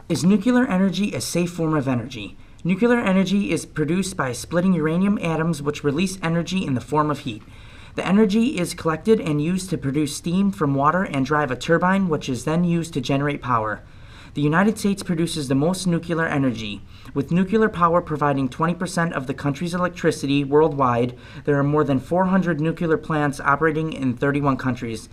Is nuclear energy a safe form of energy? Nuclear energy is produced by splitting uranium atoms which release energy in the form of heat. The energy is collected and used to produce steam from water and drive a turbine which is then used to generate power. The United States produces the most nuclear energy. With nuclear power providing 20% of the country's electricity worldwide, there are more than 400 nuclear plants operating in 31 countries.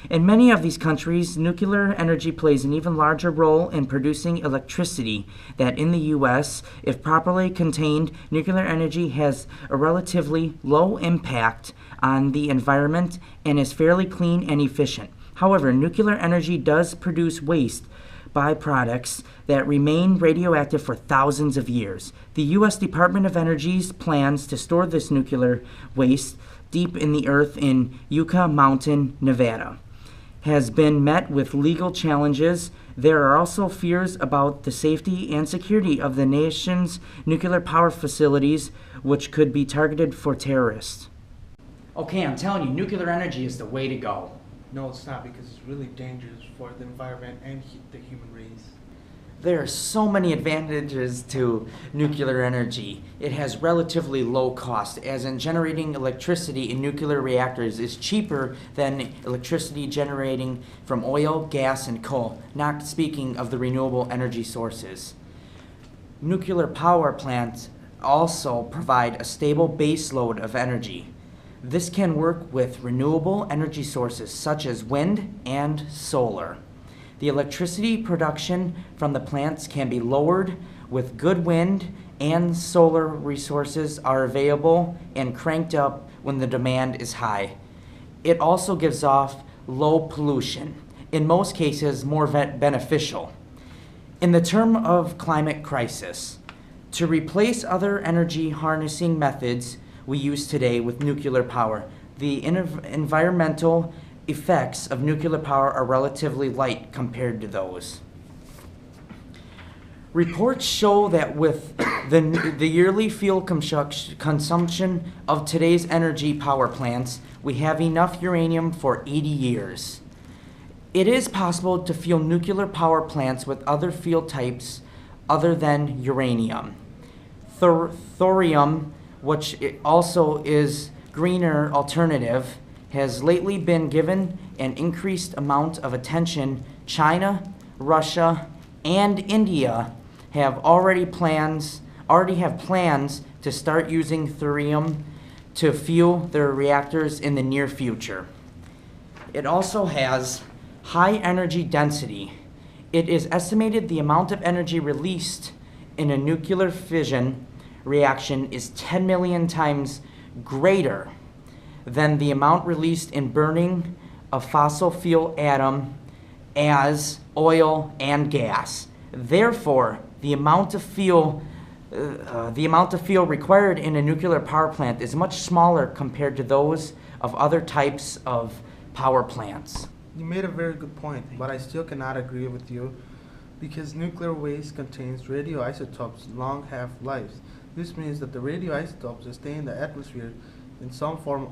In many of these countries, nuclear energy plays an even larger role in producing electricity than in the U.S. If properly contained, nuclear energy has a relatively low impact on the environment and is fairly clean and efficient. However, nuclear energy does produce waste byproducts that remain radioactive for thousands of years. The U.S. Department of Energy's plans to store this nuclear waste deep in the earth in Yucca Mountain, Nevada, has been met with legal challenges. There are also fears about the safety and security of the nation's nuclear power facilities, which could be targeted for terrorists. Okay, I'm telling you, nuclear energy is the way to go. No, it's not, because it's really dangerous for the environment and the human race. There are so many advantages to nuclear energy. It has relatively low cost, as in generating electricity in nuclear reactors is cheaper than electricity generating from oil, gas, and coal, not speaking of the renewable energy sources. Nuclear power plants also provide a stable base load of energy. This can work with renewable energy sources such as wind and solar. The electricity production from the plants can be lowered with good wind, and solar resources are available and cranked up when the demand is high. It also gives off low pollution, in most cases more beneficial. In the term of climate crisis, to replace other energy harnessing methods we use today with nuclear power, the environmental effects of nuclear power are relatively light compared to those. Reports show that with the yearly fuel consumption of today's energy power plants, we have enough uranium for 80 years. It is possible to fuel nuclear power plants with other fuel types other than uranium. Thorium, which also is greener alternative, has lately been given an increased amount of attention. China, Russia, and India already have plans to start using thorium to fuel their reactors in the near future. It also has high energy density. It is estimated the amount of energy released in a nuclear fission reaction is 10 million times greater than the amount released in burning a fossil fuel atom as oil and gas. Therefore, the amount of fuel required in a nuclear power plant is much smaller compared to those of other types of power plants. You made a very good point, but I still cannot agree with you, because nuclear waste contains radioisotopes long half-lives. This means that the radioisotopes stay in the atmosphere in some form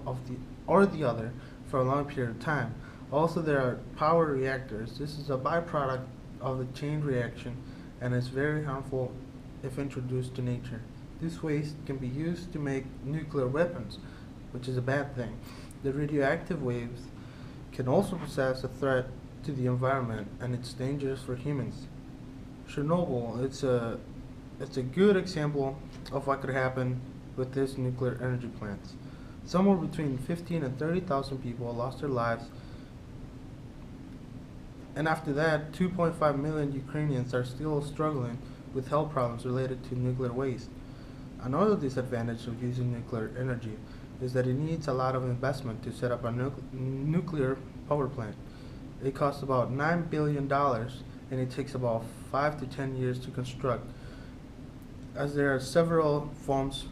or the other for a long period of time. Also, there are power reactors. This is a byproduct of the chain reaction and is very harmful if introduced to nature. This waste can be used to make nuclear weapons, which is a bad thing. The radioactive waves can also pose a threat to the environment, and it's dangerous for humans. Chernobyl, it's a good example of what could happen with this nuclear energy plants. Somewhere between 15 and 30,000 people lost their lives, and after that, 2.5 million Ukrainians are still struggling with health problems related to nuclear waste. Another disadvantage of using nuclear energy is that it needs a lot of investment to set up a nuclear power plant. It costs about $9 billion, and it takes about 5 to 10 years to construct, as there are several forms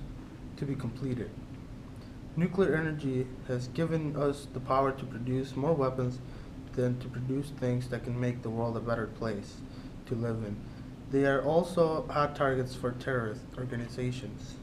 to be completed. Nuclear energy has given us the power to produce more weapons than to produce things that can make the world a better place to live in. They are also hot targets for terrorist organizations.